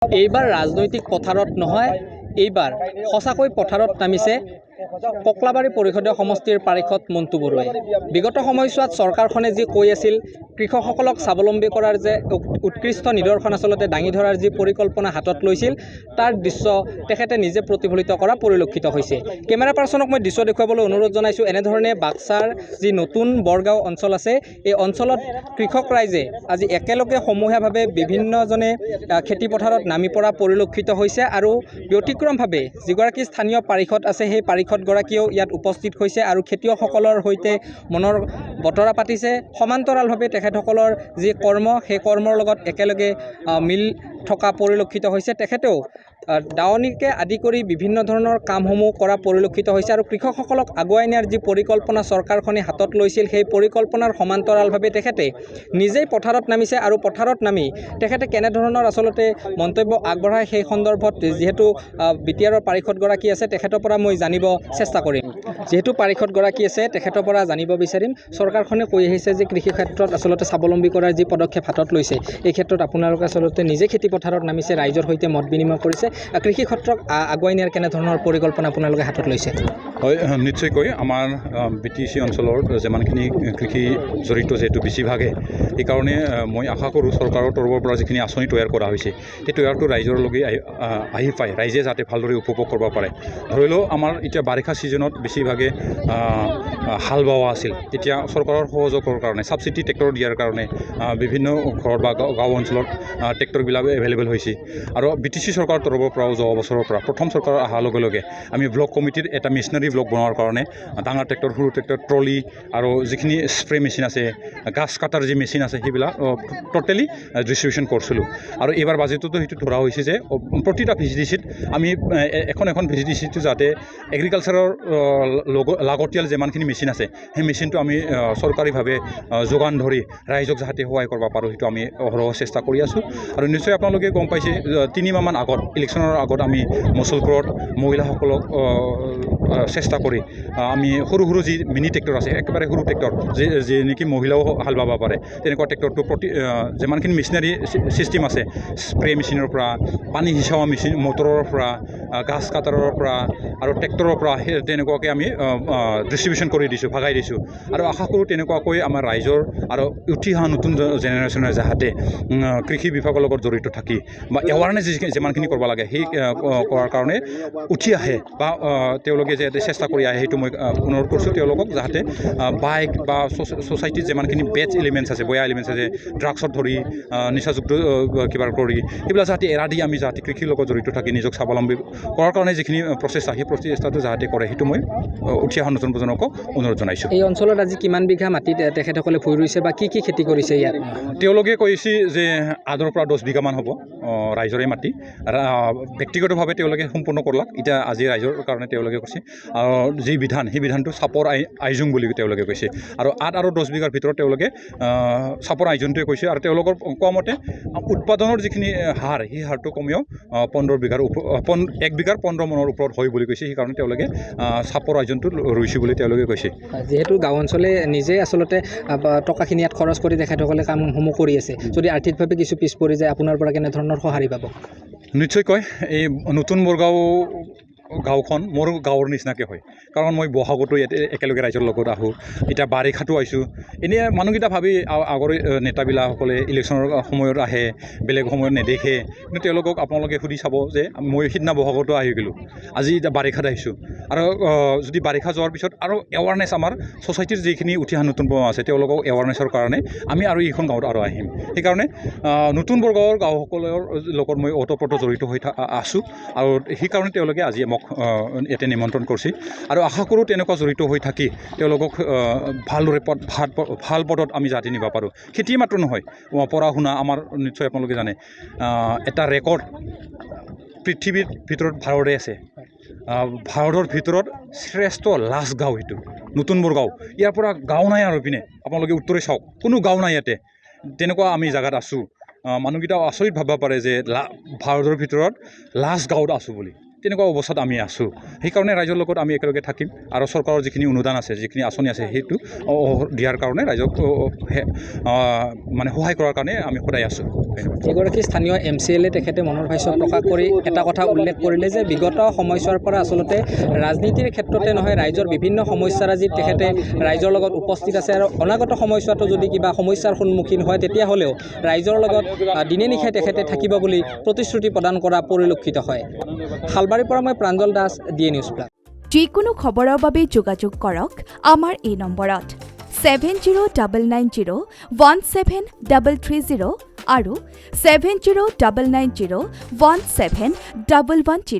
এইবাৰ ৰাজনৈতিক পথাৰত নহয়, এইবাৰ সঁচাকৈ পথাৰত নামিছে ককলাবাৰী পৰিষদীয় সমষ্টিৰ পাৰিষদ মণ্টু বৰুৱাই। বিগত সময়ছোৱাত চৰকাৰখনে যি কৈ আছিল কৃষকসকলক স্বাৱলম্বী কৰাৰ যে উৎকৃষ্ট নিদৰ্শন আচলতে দাঙি ধৰাৰ যি পৰিকল্পনা হাতত লৈছিল, তাৰ দৃশ্য তেখেতে নিজে প্ৰতিফলিত কৰা পৰিলক্ষিত হৈছে। কেমেৰা পাৰ্চনক মই দৃশ্য দেখুৱাবলৈ অনুৰোধ জনাইছোঁ। এনেধৰণে বাক্সাৰ যি নতুন বৰগাঁও অঞ্চল আছে, এই অঞ্চলত কৃষক ৰাইজে আজি একেলগে সমূহীয়াভাৱে বিভিন্নজনে খেতি পথাৰত নামি পৰা পৰিলক্ষিত হৈছে আৰু ব্যতিক্ৰমভাৱে যিগৰাকী স্থানীয় পাৰিষদ আছে, সেই পাৰিষদগৰাকীয়েও ইয়াত উপস্থিত হৈছে আৰু খেতিয়কসকলৰ সৈতে মনৰ বতৰা পাতিছে। সমান্তৰালভাৱে তেখেতসকলৰ যি কৰ্ম, সেই কৰ্মৰ লগত একেলগে মিল থকা পৰিলক্ষিত হৈছে। তেখেতেও দাৱনীকে আদি কৰি বিভিন্ন ধৰণৰ কামসমূহ কৰা পৰিলক্ষিত হৈছে আৰু কৃষকসকলক আগুৱাই নিয়াৰ যি পৰিকল্পনা চৰকাৰখনে হাতত লৈছিল, সেই পৰিকল্পনাৰ সমান্তৰালভাৱে তেখেতে নিজেই পথাৰত নামিছে আৰু পথাৰত নামি তেখেতে কেনেধৰণৰ আচলতে মন্তব্য আগবঢ়ায় সেই সন্দৰ্ভত যিহেতু বিটিআৰৰ পাৰিষদগৰাকী আছে, তেখেতৰ পৰা মই জানিব চেষ্টা কৰিম। যিহেতু পাৰিষদগৰাকী আছে, তেখেতৰ পৰা জানিব বিচাৰিম। চৰকাৰখনে কৈ আহিছে যে কৃষি ক্ষেত্ৰত আচলতে স্বাৱলম্বী কৰাৰ যি পদক্ষেপ হাতত লৈছে, এই ক্ষেত্ৰত আপোনালোকে আচলতে নিজে খেতি পথাৰত নামিছে, ৰাইজৰ সৈতে মত বিনিময় কৰিছে। কৃষি ক্ষেত্ৰক আগুৱাই নিয়াৰ কেনেধৰণৰ পৰিকল্পনা আপোনালোকে হাতত লৈছে? হয়, নিশ্চয়কৈ আমাৰ BTC অঞ্চলৰ যিমানখিনি কৃষি জড়িত যিহেতু বেছিভাগে, সেইকাৰণে মই আশা কৰোঁ চৰকাৰৰ তৰফৰ পৰা যিখিনি আঁচনি তৈয়াৰ কৰা হৈছে, সেই তৈয়াৰটো ৰাইজৰ লগে আহি পায়, ৰাইজে যাতে ভালদৰে উপভোগ কৰিব পাৰে। ধৰি লওক আমাৰ এতিয়া বাৰিষা ছিজনত বেছিভাগে হাল বোৱা আছিল। এতিয়া চৰকাৰৰ সহযোগৰ কাৰণে ছাবচিডি ট্ৰেক্টৰ দিয়াৰ কাৰণে বিভিন্ন ঘৰত বা গাঁও অঞ্চলত ট্ৰেক্টৰবিলাক এভেইলেবল হৈছে। আৰু BTC চৰকাৰৰ তৰফৰ পৰাও যোৱা বছৰৰ পৰা প্ৰথম চৰকাৰ অহাৰ লগে লগে আমি ব্লক কমিটিৰ এটা মেচিনাৰী ব্লক বনোৱাৰ কাৰণে ডাঙৰ ট্ৰেক্টৰ, সৰু ট্ৰেক্টৰ, ট্ৰলি আৰু যিখিনি স্প্ৰে মেচিন আছে, গাছ কাটাৰ যি মেচিন আছে, সেইবিলাক টোটেলি ডিষ্ট্ৰিবিউশ্যন কৰিছিলোঁ। আৰু এইবাৰ বাজেটতো সেইটো ধৰা হৈছে যে প্ৰতিটা VCDCত আমি এখন VCDCটো যাতে এগ্ৰিকালচাৰৰ লাগতিয়াল যিমানখিনি মেচিন আছে, সেই মেচিনটো আমি চৰকাৰীভাৱে যোগান ধৰি ৰাইজক যাতে সহায় কৰিব পাৰোঁ, সেইটো আমি অহৰহ চেষ্টা কৰি আছোঁ। আৰু নিশ্চয় আপোনালোকে গম পাইছে 3 মাহমান আগত ইলেকশ্যনৰ আগত আমি মুছলপুৰত মহিলাসকলক চেষ্টা কৰি আমি সৰু যি মিনি ট্ৰেক্টৰ আছে, একেবাৰে সৰু ট্ৰেক্টৰ যি নেকি মহিলাও হাল বাব পাৰে, তেনেকুৱা ট্ৰেক্টৰটো যিমানখিনি মেচিনাৰী ছিষ্টেম আছে, স্প্ৰে মেচিনৰ পৰা, পানী সিঁচোৱা মেচিন, মটৰৰ পৰা, গাছ কাটাৰৰ পৰা আৰু ট্ৰেক্টৰৰ পৰা তেনেকুৱাকৈ আমি ডিষ্ট্ৰিবিউশ্যন কৰি দিছোঁ, ভাগাই দিছোঁ। আৰু আশা কৰোঁ তেনেকুৱাকৈ আমাৰ ৰাইজৰ আৰু উঠি অহা নতুন জেনেৰেশ্যনে যাতে কৃষি বিভাগৰ লগত জড়িত থাকি বা এৱাৰনেছ যিমানখিনি কৰিব লাগে, সেই কৰাৰ কাৰণে উঠি আহে বা তেওঁলোকে যাতে চেষ্টা কৰি আহে, সেইটো মই অনুৰোধ কৰিছোঁ তেওঁলোকক, যাতে বাইক বা ছ'চাইটিত যিমানখিনি বেড এলিমেণ্টছ আছে, বেয়া এলিমেণ্টছ আছে, ড্ৰাগছত ধৰি নিচাযুক্ত কিবা কৰি, সেইবিলাক যাতে এৰা দি আমি যাতে কৃষিৰ লগত জড়িত থাকি নিজক স্বাৱলম্বী কৰাৰ কাৰণে যিখিনি প্ৰচেষ্টা, সেই প্ৰচেষ্টাটো যাতে কৰে, সেইটো মই উঠি অহা নতুন প্ৰজন্মক অনুৰোধ জনাইছোঁ। এই অঞ্চলত আজি কিমান বিঘা মাটিত তেখেতসকলে ভূঁই ৰুইছে বা কি খেতি কৰিছে ইয়াত? তেওঁলোকে কৈছে যে 8 পৰা 10 বিঘামান হ'ব ৰাইজৰে মাটি। ব্যক্তিগতভাৱে তেওঁলোকে সম্পূৰ্ণ কৰলাক, এতিয়া আজি ৰাইজৰ কাৰণে তেওঁলোকে কৈছে। আৰু যি বিধান, সেই বিধানটো চাপৰ আইজোং বুলি তেওঁলোকে কৈছে। আৰু 8 আৰু 10 বিঘাৰ ভিতৰত তেওঁলোকে চাপৰ আইজোংটোৱে কৈছে। আৰু তেওঁলোকৰ কোৱা মতে উৎপাদনৰ যিখিনি হাৰ, সেই হাৰটো কমেও 1 বিঘাৰ 15 মোনৰ ওপৰত হয় বুলি কৈছে। সেইকাৰণে তেওঁলোকে চাপৰ আইজোংটো ৰুইছে বুলি তেওঁলোকে কৈছে। যিহেতু গাঁও অঞ্চলে নিজে আচলতে টকাখিনি ইয়াত খৰচ কৰি তেখেতসকলে কামসমূহ কৰি আছে, যদি আৰ্থিকভাৱে কিছু পিছ পৰি যায়, আপোনাৰ পৰা কেনেধৰণৰ সঁহাৰি পাব? নিশ্চয়কৈ এই নতুন বৰগাঁও গাঁওখন মোৰ গাঁৱৰ নিচিনাকৈ হয়, কাৰণ মই বহাগতো ইয়াতে একেলগে ৰাইজৰ লগত আহোঁ, এতিয়া বাৰিষাতো আহিছোঁ। এনেই মানুহকেইটা ভাবি আগৰ নেতাবিলাকসকলে ইলেকশ্যনৰ সময়ত আহে, বেলেগ সময়ত নেদেখে, কিন্তু তেওঁলোকক আপোনালোকে সুধি চাব যে মই সিদিনা বহাগতো আহি গ'লোঁ, আজি এতিয়া বাৰিষাত আহিছোঁ। আৰু যদি বাৰিষা যোৱাৰ পিছত আৰু এৱাৰনেছ আমাৰ ছ'চাইটিৰ যিখিনি উঠি অহা নতুন প্ৰজন্ম আছে, তেওঁলোকক এৱাৰনেছৰ কাৰণে আমি আৰু এইখন গাঁৱত আৰু আহিম। সেইকাৰণে নতুন বৰগাঁৱৰ গাঁওসকলৰ লগত মই ওতঃপ্ৰোত জড়িত হৈ আছোঁ, আৰু সেইকাৰণে তেওঁলোকে আজি মোক ইয়াতে নিমন্ত্ৰণ কৰিছে। আৰু আশা কৰোঁ তেনেকুৱা জড়িত হৈ থাকি তেওঁলোকক ভালদৰে ভাল পদত আমি যাতে নিব পাৰোঁ। খেতি মাত্ৰ নহয়, পঢ়া শুনা আমাৰ নিশ্চয় আপোনালোকে জানে এটা ৰেকৰ্ড পৃথিৱীৰ ভিতৰত ভাৰতে আছে। ভাৰতৰ ভিতৰত শ্ৰেষ্ঠ লাষ্ট গাঁও সেইটো নতুন বৰগাঁও। ইয়াৰ পৰা গাঁও নাই আৰু পিনে আপোনালোকে উত্তৰে চাওক, কোনো গাঁও নাই ইয়াতে। তেনেকুৱা আমি জেগাত আছোঁ। মানুহকেইটা আচৰিত ভাবিব পাৰে যে ভাৰতৰ ভিতৰত লাষ্ট গাঁৱত আছোঁ বুলি। তেনেকুৱা অৱস্থাত আমি আছোঁ। সেইকাৰণে ৰাইজৰ লগত আমি একেলগে থাকিম আৰু চৰকাৰৰ যিখিনি অনুদান আছে, যিখিনি আঁচনি আছে, সেইটো দিয়াৰ কাৰণে ৰাইজক মানে সহায় কৰাৰ কাৰণে আমি সদায় আছোঁ। ধন্যবাদ। এগৰাকী স্থানীয় MCLA তেখেতে মনৰ ভাষ্য প্ৰকাশ কৰি এটা কথা উল্লেখ কৰিলে যে বিগত সময়ছোৱাৰ পৰা আচলতে ৰাজনীতিৰ ক্ষেত্ৰতে নহয় ৰাইজৰ বিভিন্ন সমস্যাৰাজি তেখেতে ৰাইজৰ লগত উপস্থিত আছে আৰু অনাগত সময়ছোৱাতো যদি কিবা সমস্যাৰ সন্মুখীন হয় তেতিয়াহ'লেও ৰাইজৰ লগত দিনে নিশাই তেখেতে থাকিব বুলি প্ৰতিশ্ৰুতি প্ৰদান কৰা পৰিলক্ষিত হয়। শালবাৰীৰ পৰা মই Pranjal Das, DA News Plus। যিকোনো খবৰৰ বাবে যোগাযোগ কৰক আমাৰ এই নম্বৰত 7099017330 আৰু 7099017110।